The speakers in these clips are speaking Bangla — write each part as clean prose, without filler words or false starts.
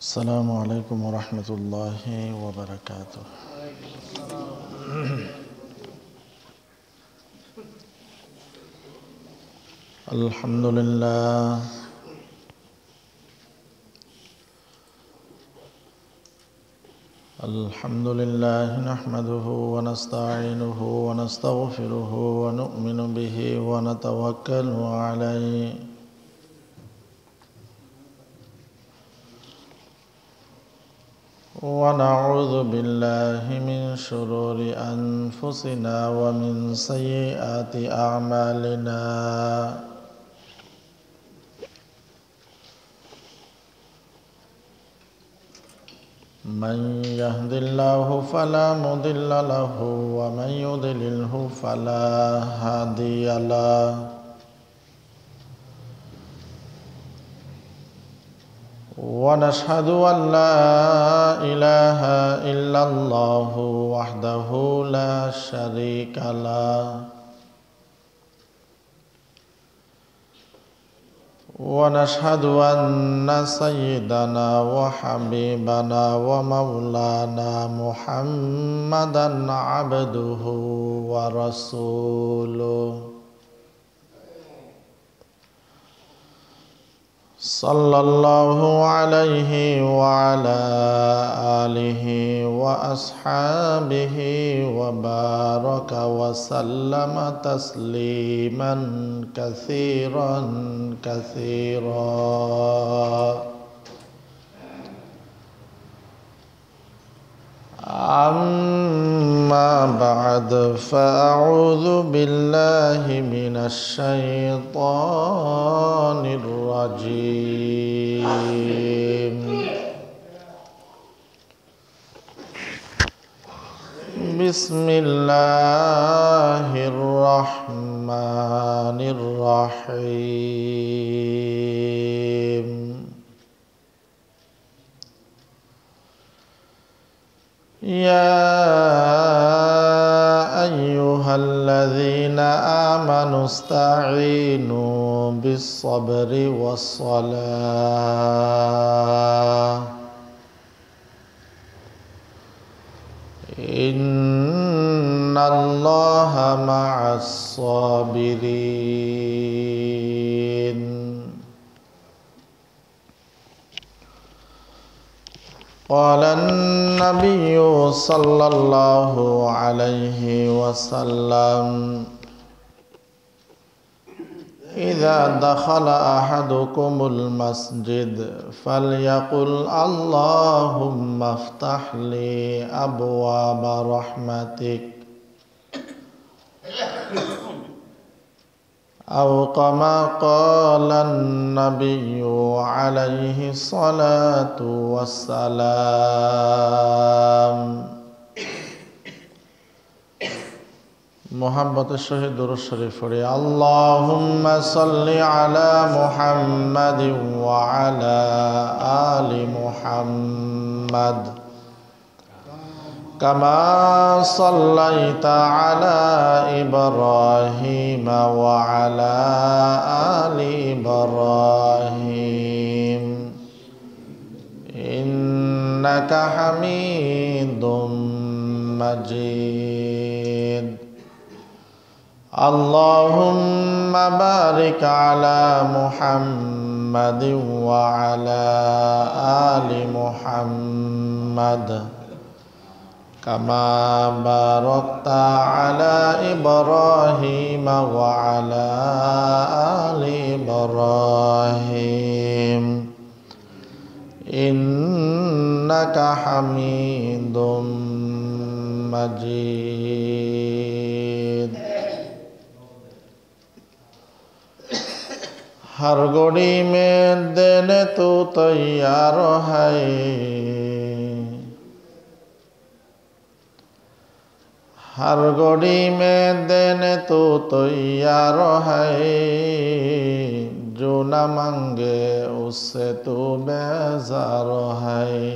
السلام عليكم ورحمة الله وبركاته. الحمد لله نحمده ونستعينه ونستغفره ونؤمن به ونتوكل عليه ونعوذ بالله من شرور أنفسنا ومن سيئات أعمالنا من يهد الله فلا مضل له ومن يضلله فلا هادي له ونشهد أن لا إله إلا الله وحده لا شريك له ونشهد أن سيدنا وحبيبنا ومولانا محمدا عبده ورسوله صلى الله عليه وعلى آله وأصحابه وبارك وسلم تسليما كثيرا أما بعد فأعوذ بالله من الشيطان الرجيم بسم الله الرحمن الرحيم يا أيها الذين آمنوا استعينوا بالصبر والصلاة إن الله مع الصابرين قال النبي صلى الله عليه وسلم إذا دخل أحدكم المسجد فليقل اللهم افتح لي أبواب رحمتك أو كما قال النبي عليه الصلاة والسلام محبت الشهيد الشريف اللهم صل على محمد وعلى آل محمد كما صليت على إبراهيم وعلى آل إبراهيم إنك حميد مجيد اللهم بارك على محمد وعلى آل محمد كما باركت على إبراهيم وعلى آل إبراهيم إنك حميد مجيد हर घड़ी में देने तो तैयार है हर घड़ी में देने तो तैयार है जो न मांगे उससे तो बेजार है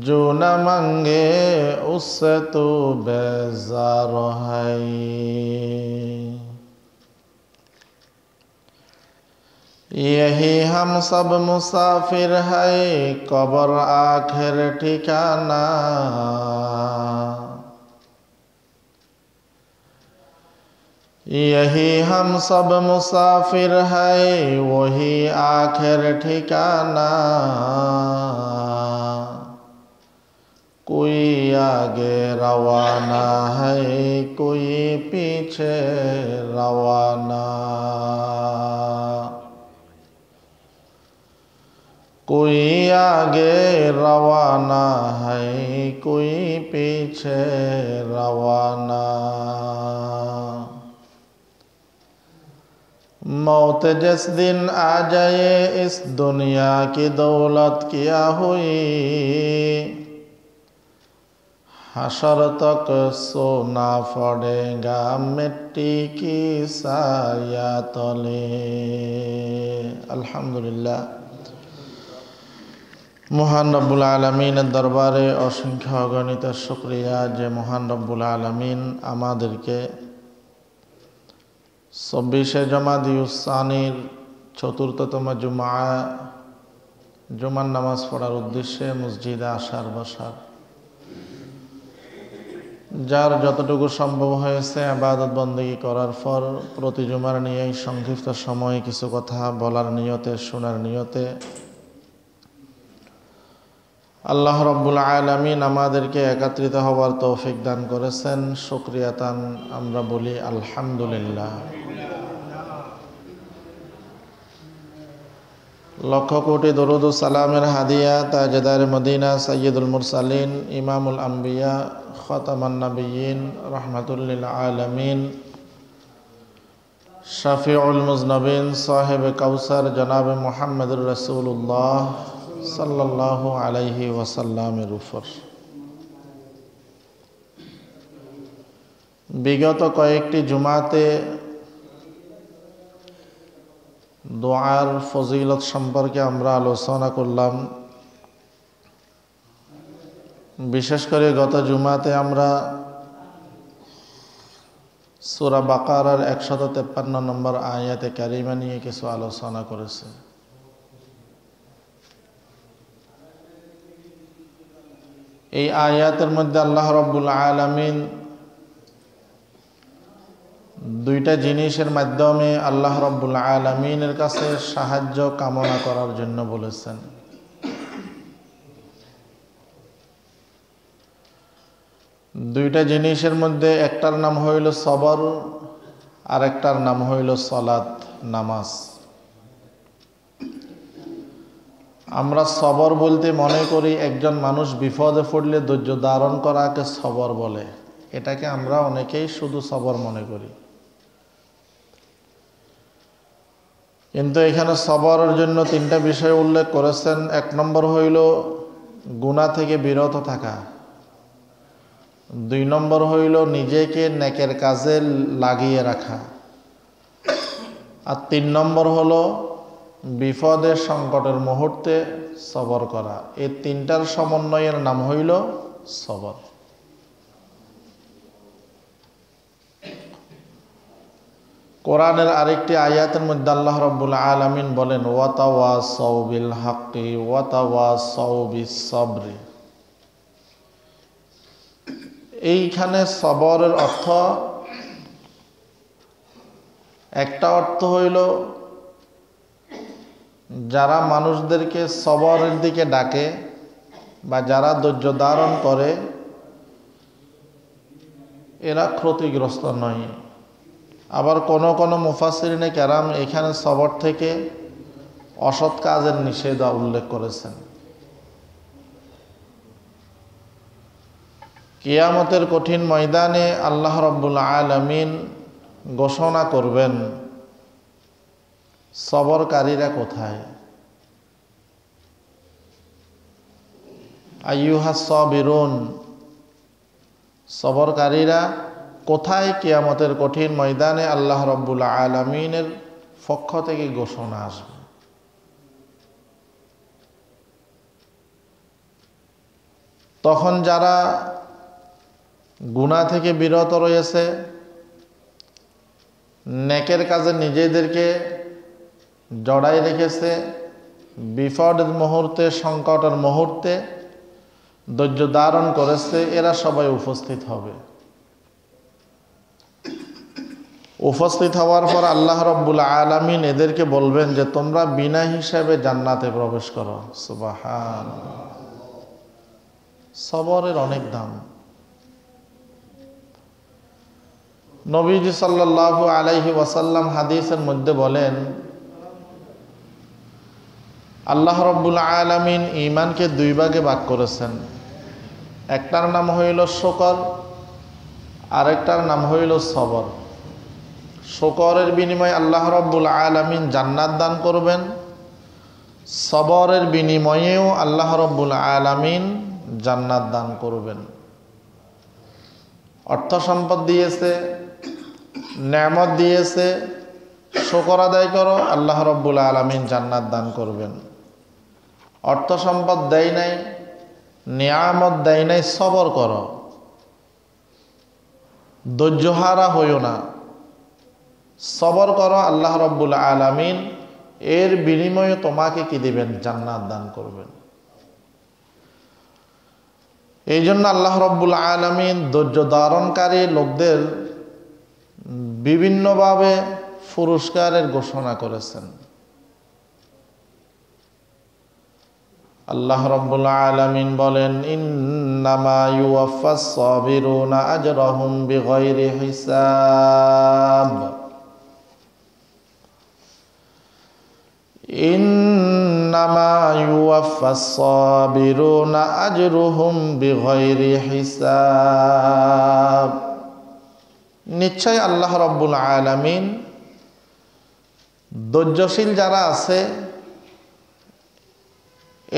जो न मांगे उससे तो बेजार है यही हम सब मुसाफिर है कब्र आखिर ठिकाना। यही हम सब मुसाफिर है वही आखिर ठिकाना। कोई आगे रवाना है कोई पीछे रवाना। कोई आगे रवाना है कोई पीछे रवाना। मौत जिस दिन आ जाए इस दुनिया की दौलत क्या हुई। हशर तक सोना पड़ेगा मिट्टी की साया तले। अल्हम्दुलिल्लाह। মহান রব্বুল আলামিনের দরবারে অসংখ্য অগণিত শুকরিয়া যে মহান রব্বুল আলামিন আমাদেরকে ২৪শে জমাদিউস-সানির চতুর্থতম জুমার নামাজ পড়ার উদ্দেশ্যে মসজিদে আসার বসার, যার যতটুকু সম্ভব হয়েছে ইবাদত বন্দেগী করার পর প্রতি জুমার নিয়ে সংক্ষিপ্ত সময়ে কিছু কথা বলার নিয়তে শোনার নিয়তে আল্লাহ রব্বুল আলামিন আমাদেরকে একত্রিত হওয়ার তৌফিক দান করেছেন। শুকরিয়াতান আমরা বলি আলহামদুলিল্লাহ। লক্ষ কোটি দরুদ ও সালামের হাদিয়া তাজদার মদিনা সাইয়্যিদুল মুরসালিন ইমামুল আম্বিয়া খাতামান নবিয়্যিন রাহমাতুল লিল আলামিন শাফিউল মুজনবিন সাহেবে কাউসার জনাবে মুহাম্মদুর রাসূলুল্লাহ সাল্লাল্লাহু আলাইহি ওয়াসাল্লামের উপর বিগত কয়েকটি জুমাতে দোয়ার ফজিলত সম্পর্কে আমরা আলোচনা করলাম। বিশেষ করে গত জুমাতে আমরা সূরা বাকারার ১৫৩ নম্বর আয়াতে কারিমা নিয়ে কিছু আলোচনা করেছি। এই আয়াতের মধ্যে আল্লাহ রাব্বুল আলামিন দুইটা জিনিসের মাধ্যমে আল্লাহ রাব্বুল আলামিনের কাছে সাহায্য কামনা করার জন্য বলেছেন। দুইটা জিনিসের মধ্যে একটার নাম হইল সবর আর একটার নাম হইল সালাত, নামাজ। আমরা সবর বলতে মনে করি একজন মানুষ বিপদে পড়লে ধৈর্য ধারণ করাকে সবর বলে। এটাকে আমরা অনেকেই শুধু সবর মনে করি, কিন্তু এখানে সবরের জন্য তিনটা বিষয় উল্লেখ করেছেন। এক নম্বর হইল গুনাহ থেকে বিরত থাকা, দুই নম্বর হইল নিজেকে নেকের কাজে লাগিয়ে রাখা, আর তিন নম্বর হলো বিপদের সংকটের মুহূর্তে সবর করা। এই তিনটার সমন্বয়ের নাম হইল সবর। কোরআনের আরেকটি আয়াতের মধ্যে আল্লাহ রাব্বুল আলামিন বলেন ওয়াতাওয়াসাউ বিল হাক্কি ওয়াতাওয়াসাউ বিস সবরি। এইখানে সবরের অর্থ, একটা অর্থ হইল যারা মানুষদেরকে সবরের দিকে ডাকে বা যারা ধৈর্য ধারণ করে এরা ক্ষতিগ্রস্ত নয়। আবার কোন কোন মুফাসসিরিনে কেরাম এখানে সবর থেকে অসৎ কাজের নিষেধ উল্লেখ করেছেন। কিয়ামতের কঠিন ময়দানে আল্লাহ রাব্বুল আলামিন ঘোষণা করবেন সবরকারীরা কোথায়। আইয়ুহাস সাবিরুন, সবরকারীরা কোথায় কিয়ামতের কঠিন ময়দানে আল্লাহ রাব্বুল আলামিনের পক্ষ থেকে ঘোষণা আসবে। তখন যারা গুনাহ থেকে বিরত রয়েছে, নেকের কাজে নিজেদেরকে জড়াই রেখেছে, বিপদের মুহূর্তে, সংকটের মুহূর্তে ধৈর্য ধারণ করেছে, এরা সবাই উপস্থিত হবে। উপস্থিত হওয়ার পর আল্লাহ রাব্বুল আলামিন এদেরকে বলবেন যে তোমরা বিনা হিসাবে জান্নাতে প্রবেশ করো। সুবহানাল্লাহ। সবরের অনেক দাম। নবীজি সাল্লাল্লাহু আলাইহি ওয়াসাল্লাম হাদিসের মধ্যে বলেন, আল্লাহ রাব্বুল আলামিন ঈমানকে দুই ভাগে ভাগ করেছেন। একটার নাম হইল শুকর, আরেকটার নাম হইল সবর। শুকরের বিনিময়ে আল্লাহ রাব্বুল আলামিন জান্নাত দান করবেন, সবরের বিনিময়েও আল্লাহ রাব্বুল আলামিন জান্নাত দান করবেন। অর্থ সম্পদ দিয়েছে, নেয়ামত দিয়েছে, শুকর আদায় করো, আল্লাহ রাব্বুল আলামিন জান্নাত দান করবেন। অর্থ সম্পদ দেয় নাই, নিয়ামত দেয় নাই, সবর করো, ধৈর্যহারা হইও না, সবর করো, আল্লাহ রাব্বুল আলামিন এর বিনিময়ে তোমাকে কি দিবেন? জান্নাত দান করবেন। এই জন্য আল্লাহ রাব্বুল আলামিন ধৈর্য ধারণকারী লোকদের বিভিন্নভাবে পুরস্কারের ঘোষণা করেছেন। আল্লাহ রাব্বুল আলামিন বলেন, ইন্নামা ইউওয়াফাস সাবিরুনা আজরাহুম বিগাইরি হিসাব। ইন্নামা ইউওয়াফাস সাবিরুনা আজরুহুম বিগাইরি হিসাব। নিশ্চয় আল্লাহ রাব্বুল আলামিন ধৈর্যশীল যারা আছে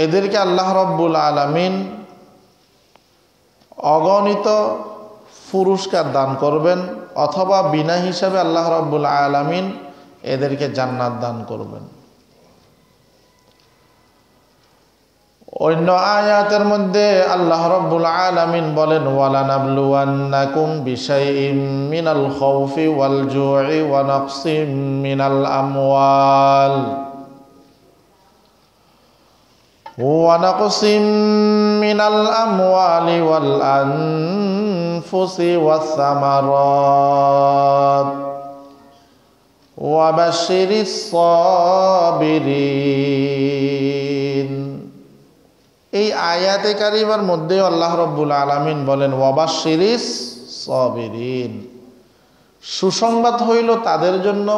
এদেরকে আল্লাহ রাব্বুল আলামিন অগণিত পুরস্কার দান করবেন, অথবা বিনা হিসাবে আল্লাহ রাব্বুল আলামিন এদেরকে জান্নাত দান করবেন। অন্য আয়াতের মধ্যে আল্লাহ রাব্বুল আলামিন বলেন, ওয়ালানাবলুওয়ান্নাকুম বিশাইইম মিনাল খাউফি ওয়াল জু'i ওয়া নাকসিম মিনাল আমওয়াল ওয়াল আনফুসি ওয়াস সামারাত ওয়া বাশশিরিস সাবিরিন। এই আয়াতে কারিমার মধ্যে আল্লাহ রাব্বুল আলামিন বলেন, ওয়া বাশশিরিস সাবিরিন, সুসংবাদ হইল তাদের জন্য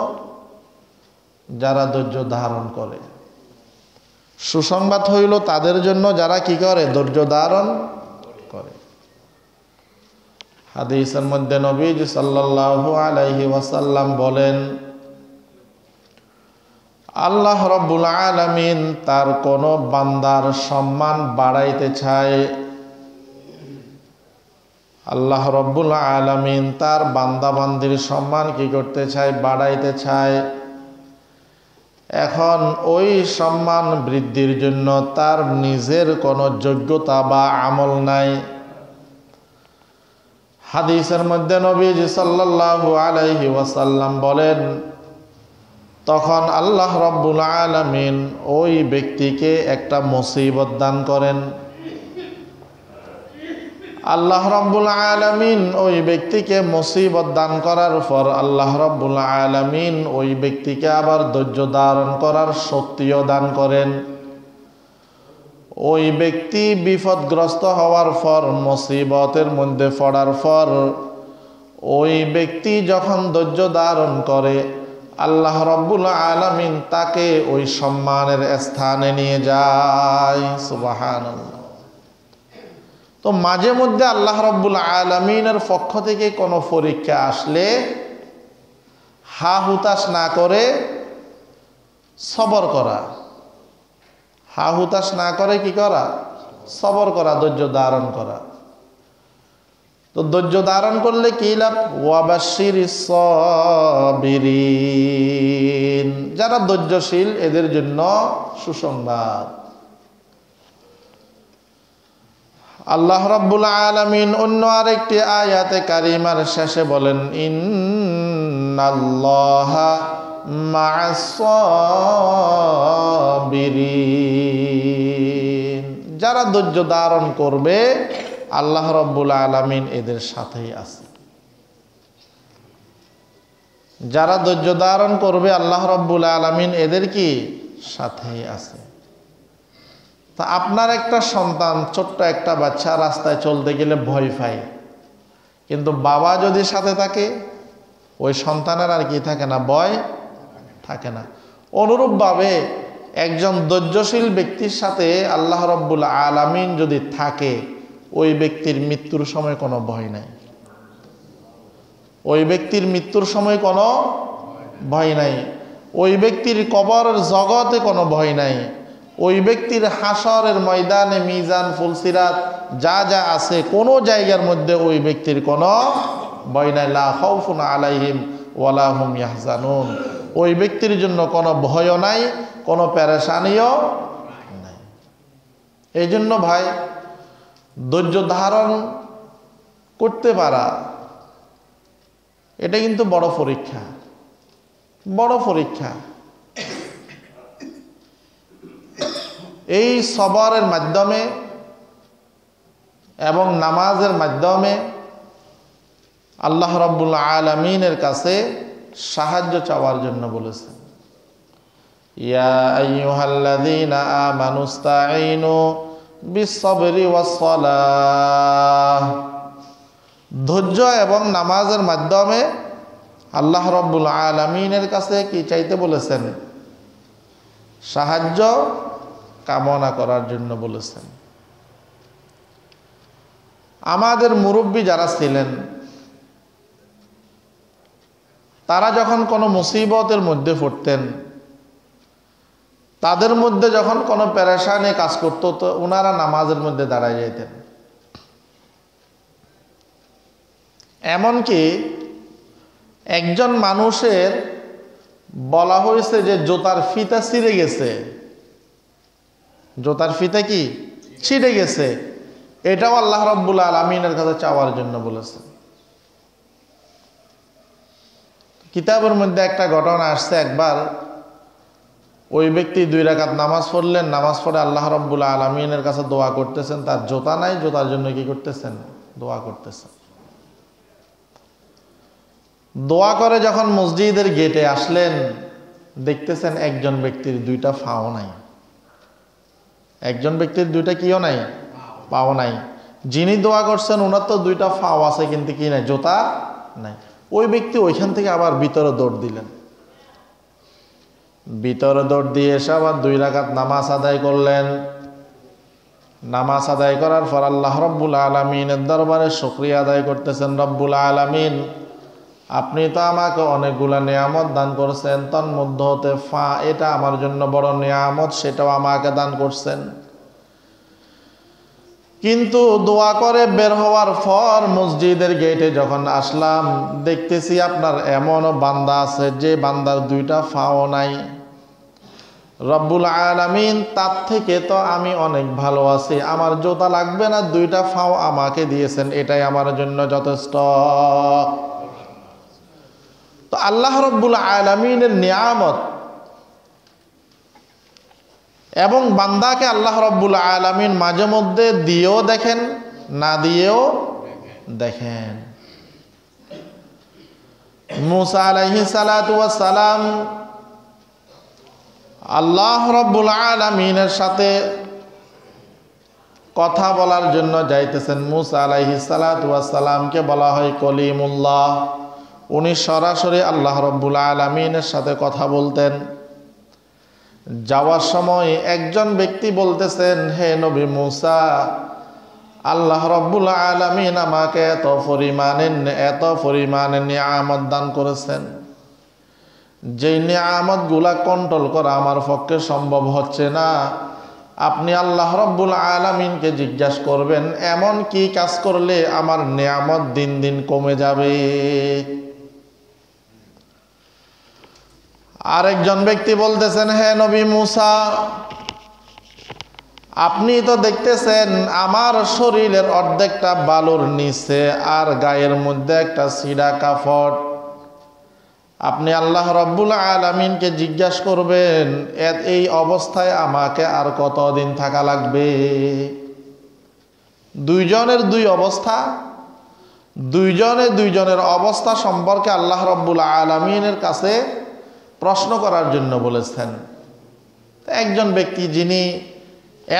যারা ধৈর্য ধারণ করে। সুসংবাদ হইল তাদের জন্য যারা কি করে? ধৈর্য ধারণ করে। হাদিসের মধ্যে নবীজি সাল্লাল্লাহু আলাইহি ওয়াসাল্লাম বলেন, আল্লাহ রাব্বুল আলামিন তার কোন বান্দার সম্মান বাড়াইতে চায়, আল্লাহ রাব্বুল আলামিন তার বান্দা বান্দির সম্মান কি করতে চায়? বাড়াইতে চায়। এখন ওই সম্মান বৃদ্ধির জন্য তার নিজের কোনো যোগ্যতা বা আমল নাই। হাদিসের মধ্যে নবীজি সাল্লাল্লাহু আলাইহি ওয়াসাল্লাম বলেন, তখন আল্লাহ রাব্বুল আলামিন ওই ব্যক্তিকে একটা মুসিবত দান করেন। আল্লাহ রাব্বুল আলামিন ওই ব্যক্তিকে মুসিবত দান করার পর আল্লাহ রাব্বুল আলামিন ওই ব্যক্তিকে আবার ধৈর্য ধারণ করার শক্তিও দান করেন। ওই ব্যক্তি বিপদগ্রস্ত হওয়ার পর, মুসিবতের মধ্যে পড়ার পর ওই ব্যক্তি যখন ধৈর্য ধারণ করে, আল্লাহ রাব্বুল আলামিন তাকে ওই সম্মানের স্থানে নিয়ে যায়। সুবহানাল্লাহ। তো মাঝে মধ্যে আল্লাহ রাব্বুল আলামিনের পক্ষ থেকে কোনো পরীক্ষা আসলে হা হুতাশ না করে সবর করা, হা হুতাশ না করে কি করা? সবর করা, ধৈর্য ধারণ করা। তো ধৈর্য ধারণ করলে কি লাভ? ওয়া বাশশিরিস সাবিরিন, যারা ধৈর্যশীল এদের জন্য সুসংবাদ। আল্লাহ রাব্বুল আলামিন অন্য আরেকটি আয়াতে কারিমার শেষে বলেন, ইন্নাল্লাহা মা'আস সাবিরিন, যারা ধৈর্য ধারণ করবে আল্লাহ রাব্বুল আলামিন এদের সাথেই আছে। যারা ধৈর্য ধারণ করবে আল্লাহ রাব্বুল আলামিন এদের কি সাথেই আছে। তা আপনার একটা সন্তান, ছোট্ট একটা বাচ্চা রাস্তায় চলতে গেলে ভয় পায়, কিন্তু বাবা যদি সাথে থাকে ওই সন্তানের আর কি থাকে না, ভয় থাকে না। অনুরূপভাবে একজন ধৈর্যশীল ব্যক্তির সাথে আল্লাহ রাব্বুল আলামিন যদি থাকে, ওই ব্যক্তির মৃত্যুর সময় কোনো ভয় নাই। ওই ব্যক্তির মৃত্যুর সময় কোনো ভয় নাই। ওই ব্যক্তির কবরের জগতে কোনো ভয় নাই। ওই ব্যক্তির হাসরের ময়দানে মিজান ফুলসিরাত যা যা আছে, কোনো জায়গার মধ্যে ওই ব্যক্তির কোনো ভয় নাই। লা খাউফুন আলাইহিম ওয়ালা হুম ইয়াহজানুন, ওই ব্যক্তির জন্য কোনো ভয়ও নাই, কোনো পেরেশানিও নাই। এই জন্য ভাই, ধৈর্য ধারণ করতে পারা এটা কিন্তু বড় পরীক্ষা, বড় পরীক্ষা। এই সবরের মাধ্যমে এবং নামাজের মাধ্যমে আল্লাহ রাব্বুল আলামিনের কাছে সাহায্য চাওয়ার জন্য বলেছেন, ইয়া আইয়ুহাল্লাযীনা আমানুস্তাঈনু বিস-সাবরি ওয়াস-সালাহ। ধৈর্য এবং নামাজের মাধ্যমে আল্লাহ রাব্বুল আলামিনের কাছে কি চাইতে বলেছেন? সাহায্য কামনা করার জন্য বলেছেন। আমাদের মুরব্বী যারা ছিলেন, তারা যখন কোনো মুসিবতের মধ্যে পড়তেন, তাদের মধ্যে যখন কোনো পেরেশানি কাজ করত, তো ওনারা নামাজের মধ্যে দাঁড়ায় যেতেন। এমনকি একজন মানুষের বলা হয়েছে যে জুতার ফিতা ছিঁড়ে গেছে, জুতার ফিতা কি ছিঁড়ে গেছে, এটাও আল্লাহ রাব্বুল আলামিনের কাছে চাওয়ার জন্য বলেছেন। কিতাবের মধ্যে একটা ঘটনা আসছে, একবার ওই ব্যক্তি 2 রাকাত নামাজ পড়লেন, নামাজ পড়ে আল্লাহ রাব্বুল আলামিনের কাছে দোয়া করতেছেন। তার জুতা নাই, জুতার জন্য কি করতেছেন? দোয়া করতেছেন। দোয়া করে যখন মসজিদের গেটে আসলেন, দেখতেছেন একজন ব্যক্তির 2টা পাও নাই। একজন ব্যক্তির 2টা কিও নাই, পাও নাই। যিনি দোয়া করছেন ওনার তো 2টা পাও আছে, কিন্তু কি নাই, জুতা নাই। ওই ব্যক্তি ওইখান থেকে আবার ভিতরে দৌড় দিলেন। ভিতরে দৌড় দিয়ে এসে আবার 2 রাকাত নামাজ আদায় করলেন। নামাজ আদায় করার পর আল্লাহ রাব্বুল আলামিনের দরবারে শুকরিয়া আদায় করতেছেন, রব্বুল আলামিন, আপনি তো আমাকে অনেকগুলা নিয়ামত দান করছেন, তার মধ্যে হতে এটা আমার জন্য বড় নিয়ামত, সেটাও আমাকে দান করছেন। কিন্তু দোয়া করে বের হওয়ার পর মসজিদের গেটে যখন আসলাম, দেখতেছি আপনার এমন বান্দা আছে যে বান্দার 2টা পাও নাই। রব্বুল আলামিন, তার থেকে তো আমি অনেক ভালো আছি, আমার জুতা লাগবে না, 2টা পাও আমাকে দিয়েছেন, এটাই আমার জন্য যথেষ্ট। তো আল্লাহ রাব্বুল আলামিনের নিয়ামত এবং বান্দাকে আল্লাহ রাব্বুল আলামিন মাঝে মধ্যে দিয়েও দেখেন, না দিয়েও দেখেন। মুসা আলাইহিস সালাতু ওয়াস সালাম আল্লাহ রাব্বুল আলামিনের সাথে কথা বলার জন্য যাইতেছেন। মুসা আলাইহিস সালাতু ওয়াস সালামকে বলা হয় কলিমুল্লাহ। উনি সরাসরি আল্লাহ রাব্বুল আলামিনের সাথে কথা বলতেন। যাওয়ার সময় একজন ব্যক্তি বলতেছেন, হে নবী মুসা, আল্লাহ রাব্বুল আলামিন আমাকে এত পরিমাণে নিয়ামত দান করেছেন, যেই নিয়ামতগুলা কন্ট্রোল করা আমার পক্ষে সম্ভব হচ্ছে না। আপনি আল্লাহ রাব্বুল আলামিনকে জিজ্ঞাসা করবেন, এমন কি কাজ করলে আমার নিয়ামত দিন দিন কমে যাবে। আরেকজন ব্যক্তি বলতেছেন, হে নবী মুসা, আপনি তো দেখতেছেন আমার শরীরের অর্ধেকটা বালুর নিচে আর গায়ের মধ্যে একটা ছিঁড়া কাপড়, আপনি আল্লাহ রব্বুল আলামিনকে জিজ্ঞাসা করবেন এই অবস্থায় আমাকে আর কতদিন থাকা লাগবে। দুইজনের দুই অবস্থা, দুইজনের অবস্থা সম্পর্কে আল্লাহ রব্বুল আলামিনের কাছে প্রশ্ন করার জন্য বলেছেন। একজন ব্যক্তি যিনি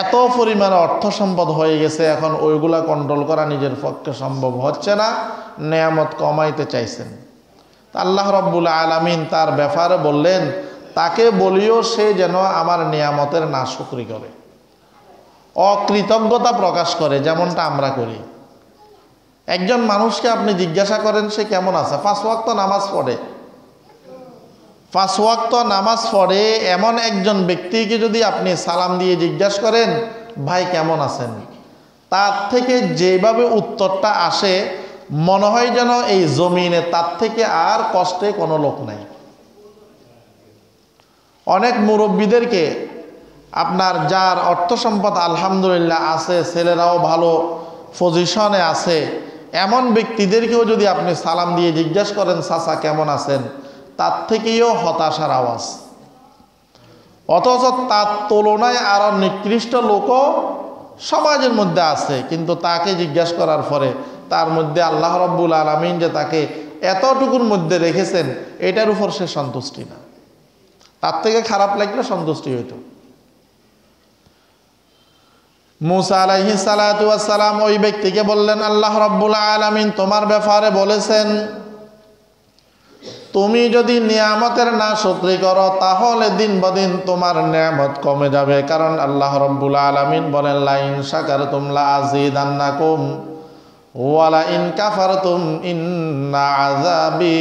এত পরিমাণে অর্থ সম্পদ হয়ে গেছে, এখন ওইগুলা কন্ট্রোল করা নিজের পক্ষে সম্ভব হচ্ছে না, নেয়ামত কমাইতে চাইছেন। আল্লাহ রব্বুল আলামিন তার ব্যাপারে বললেন, তাকে বলিও সে যেন আমার নিয়ামতের নাশুকরি করে, অকৃতজ্ঞতা প্রকাশ করে, যেমনটা আমরা করি। একজন মানুষকে আপনি জিজ্ঞাসা করেন সে কেমন আছে, 5 ওয়াক্ত নামাজ পড়ে, 5 ওয়াক্ত নামাজ পড়ে এমন একজন ব্যক্তিকে যদি আপনি সালাম দিয়ে জিজ্ঞাসা করেন ভাই কেমন আছেন, তার থেকে যেভাবে উত্তরটা আসে মনে হয় যেন এই জমিনে তার থেকে আর কষ্টে কোনো লোক নাই। অনেক মুরব্বীদেরকে আপনার যার অর্থ সম্পদ আলহামদুলিল্লাহ আছে, ছেলেরাও ভালো পজিশনে আছে, এমন ব্যক্তিদেরকেও যদি আপনি সালাম দিয়ে জিজ্ঞাসা করেন চাচা কেমন আছেন, তার থেকেও হতাশার আওয়াজ। অথচ তার তুলনায় আরো নিকৃষ্ট লোকও সমাজের মধ্যে আছে, কিন্তু তাকে জিজ্ঞাসা করার পরে তার মধ্যে আল্লাহ রব্বুল আলামিন যে তাকে এতটুকুর মধ্যে রেখেছেন এটার উপর সে সন্তুষ্টি না, তার থেকে খারাপ লাগলে সন্তুষ্টি হইতো। মুসা আলাইহিস সালাতু ওয়াস সালাম ওই ব্যক্তিকে বললেন, আল্লাহ রব্বুল আলামিন তোমার ব্যাপারে বলেছেন তুমি যদি নিয়ামতের নাশুকরি করো তাহলে দিন বদিন তোমার নিয়ামত কমে যাবে। কারণ আল্লাহ রব্বুল আলামিন বলেন, লা ইন শাকারতুম লা আযীদান্নাকুম ওয়া লা ইন কাফারতুম ইন্না আযাবি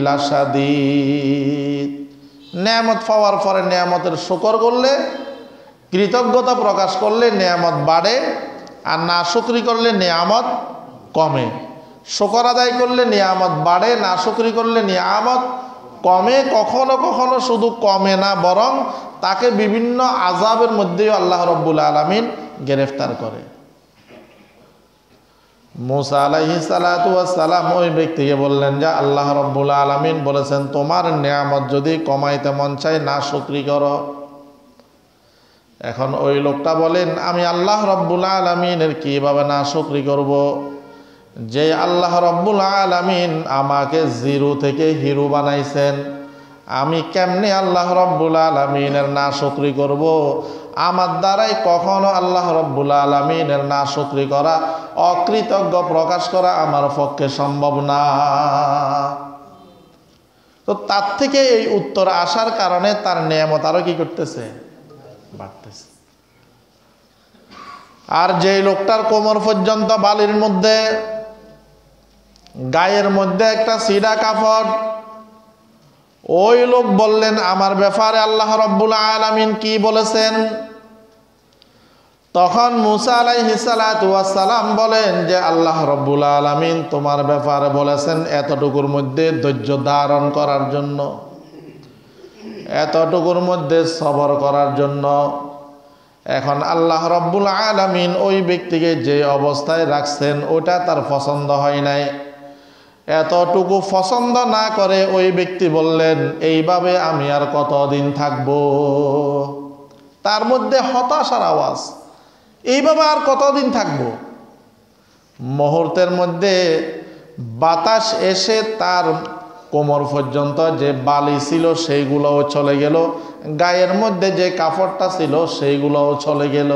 লাশাদীদ। নিয়ামত পাওয়ার পরে নিয়ামতের শুকর করলে, কৃতজ্ঞতা প্রকাশ করলে নিয়ামত বাড়ে, আর নাশুকরি করলে নিয়ামত কমে। শুকর আদায় করলে নিয়ামত বাড়ে, নাশুকরি করলে নিয়ামত কমে। কখনো কখনো শুধু কমে না, বরং তাকে বিভিন্ন আযাবের মধ্যেও আল্লাহ রব্বুল আলামিন গ্রেফতার করে। মুসা আলাইহিস সালাতু ওয়াস সালাম ওই ব্যক্তিকে বললেন যে আল্লাহ রব্বুল আলামিন বলেছেন তোমার নিয়ামত যদি কমাইতে মন চায় নাশুকরি করো। এখন ওই লোকটা বলেন, আমি আল্লাহ রব্বুল আলামিনের কিভাবে নাশুকরি করব, যে আল্লাহ রব্বুল আলামিন আমাকে জিরো থেকে হিরো বানাইছেন, আমি কেমনে আল্লাহ রব্বুল আলামিনের নাশুকরি করব? আমার দ্বারাই কখনো আল্লাহ রব্বুল আলামিনের নাশুকরি করা, অকৃতজ্ঞ প্রকাশ করা আমার পক্ষে সম্ভব না। তো তার থেকে এই উত্তর আসার কারণে তার নিয়ামত আরো কি করতেছে, বাড়তেছে। আর যে লোকটার কোমর পর্যন্ত বালির মধ্যে, গায়ের মধ্যে একটা সিডা কাপড়, ওই লোক বললেন আমার ব্যাপারে আল্লাহ রব্বুল আলামিন কি বলেছেন? তখন মুসা আলাইহিস সালাতু ওয়াস সালাম বলেন যে আল্লাহ রব্বুল আলামিন তোমার ব্যাপারে বলেছেন এতটুকুর মধ্যে ধৈর্য ধারণ করার জন্য, এতটুকুর মধ্যে সবর করার জন্য। এখন আল্লাহ রব্বুল আলামিন ওই ব্যক্তিকে যে অবস্থায় রাখছেন ওটা তার পছন্দ হয় নাই। এতটুকু পছন্দ না করে ওই ব্যক্তি বললেন এইভাবে আমি আর কতদিন থাকব। তার মধ্যে হতাশার আওয়াজ, এইভাবে আর কতদিন থাকব। মুহূর্তের মধ্যে বাতাস এসে তার কোমর পর্যন্ত যে বালি ছিল সেইগুলোও চলে গেল, গায়ের মধ্যে যে কাপড়টা ছিল সেইগুলোও চলে গেল।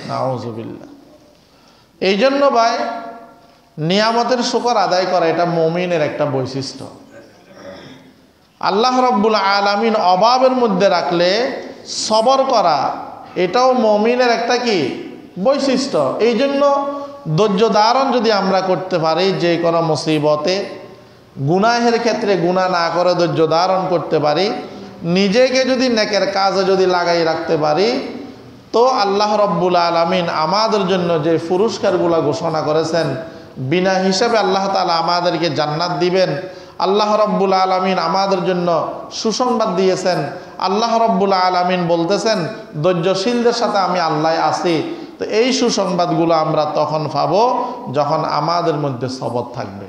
নাউজুবিল্লাহ। এই জন্য ভাই নিয়ামতের শুকর আদায় করা এটা মুমিনের একটা বৈশিষ্ট্য। আল্লাহ রব্বুল আলামিন অভাবের মধ্যে রাখলে সবর করা এটাও মুমিনের একটা কি বৈশিষ্ট্য। এই জন্য ধৈর্য ধারণ যদি আমরা করতে পারি, যে কোনো মুসিবতে, গুনাহের ক্ষেত্রে গুনাহ না করে ধৈর্য ধারণ করতে পারি, নিজেকে যদি নেকের কাজে যদি লাগাই রাখতে পারি, তো আল্লাহ রব্বুল আলামিন আমাদের জন্য যে পুরস্কারগুলো ঘোষণা করেছেন, বিনা হিসাবে আল্লাহ তাআলা আমাদেরকে জান্নাত দিবেন। আল্লাহ রব্বুল আলামিন আমাদের জন্য সুসংবাদ দিয়েছেন। আল্লাহ রব্বুল আলামিন বলতেছেন ধৈর্যশীলদের সাথে আমি আল্লাহ আছি। তো এই সুসংবাদগুলো আমরা তখন পাবো যখন আমাদের মধ্যে সবর থাকবে।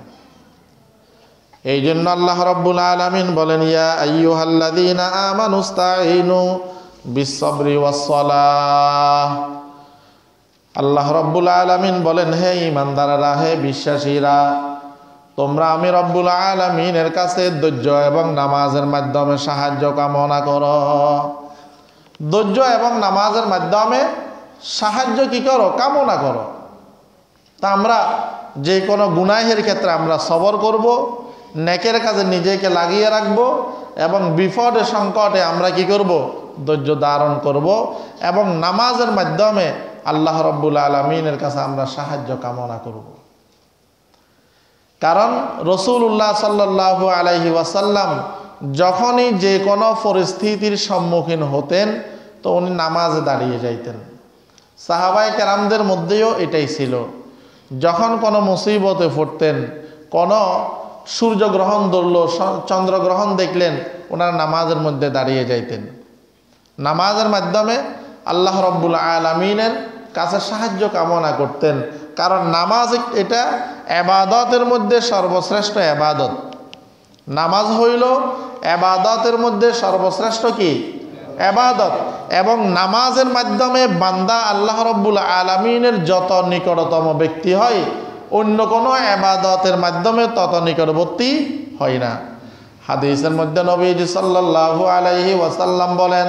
এই জন্য আল্লাহ রাব্বুল আলামিন বলেন, ইয়া আইয়ুহাল্লাযীনা আমানুস্তাঈনু বিস-সাবরি ওয়াস-সালাহ। আল্লাহ রাব্বুল আলামিন বলেন, হে ঈমানদাররা, হে বিশ্বাসীরা, তোমরা আমি রব্বুল আলামিনের কাছে ধৈর্য এবং নামাজের মাধ্যমে সাহায্য কামনা করো। ধৈর্য এবং নামাজের মাধ্যমে সাহায্য কি করো? কামনা করো। তা আমরা যে কোনো গুনাহের ক্ষেত্রে আমরা সবর করব, নেকের কাজে নিজেকে লাগিয়ে রাখব এবং বিপদে সংকটে আমরা কি করব? ধৈর্য ধারণ করব এবং নামাজের মাধ্যমে আল্লাহ রাব্বুল আলামিনের কাছে আমরা সাহায্য কামনা করব। কারণ রাসূলুল্লাহ সাল্লাল্লাহু আলাইহি ওয়াসাল্লাম যখনই যে কোনো পরিস্থিতির সম্মুখীন হতেন তো উনি নামাজে দাঁড়িয়ে যাইতেন। সাহাবায়ে কেরামদের মধ্যেও এটাই ছিল। যখন কোনো মুসিবতে পড়তেন, কোনো সূর্যগ্রহণ ধরল, চন্দ্রগ্রহণ দেখলেন, ওনারা নামাজের মধ্যে দাঁড়িয়ে যাইতেন। নামাজের মাধ্যমে আল্লাহ রাব্বুল আলামিনের কাছে সাহায্য কামনা করতেন। কারণ নামাজ এটা ইবাদতের মধ্যে সর্বশ্রেষ্ঠ ইবাদত। নামাজ হইল ইবাদতের মধ্যে সর্বশ্রেষ্ঠ কি? ইবাদত। এবং নামাজের মাধ্যমে বান্দা আল্লাহ রাব্বুল আলামিনের যত নিকটতম ব্যক্তি হয়, অন্য কোনো ইবাদতের মাধ্যমে তত নিকটবর্তী হয় না। হাদিসের মধ্যে নবীজি সাল্লাল্লাহু আলাইহি ওয়াসাল্লাম বলেন,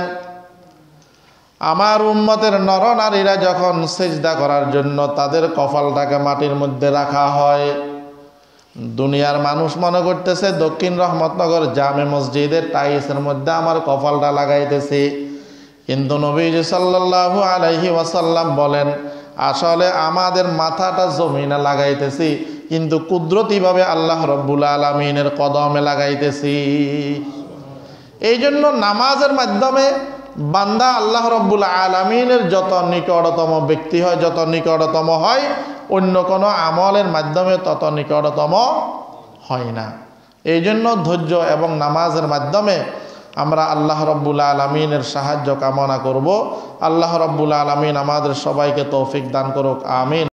আমার উম্মতের নরনারীরা যখন সিজদা করার জন্য তাদের কপালটাকে মাটির মধ্যে রাখা হয়, দুনিয়ার মানুষ মনে করতেছে দক্ষিণ রহমতনগর জামে মসজিদের টাইলসের মধ্যে আমার কপালটা লাগাইতেছি। কিন্তু নবীজি সাল্লাল্লাহু আলাইহি ওয়াসাল্লাম বলেন, আসলে আমাদের মাথাটা জমিনে লাগাইতেছি, কিন্তু কুদরতিভাবে আল্লাহ রাব্বুল আলামিনের কদমে লাগাইতেছি। এই জন্য নামাজের মাধ্যমে বান্দা আল্লাহ রাব্বুল আলামিনের যত নিকটতম ব্যক্তি হয়, যত নিকটতম হয়, অন্য কোনো আমলের মাধ্যমে তত নিকটতম হয় না। এই জন্য ধৈর্য এবং নামাজের মাধ্যমে আমরা আল্লাহ রাব্বুল আলামিনের সাহায্য কামনা করব। আল্লাহ রাব্বুল আলামিন আমাদের সবাইকে তৌফিক দান করুক, আমিন।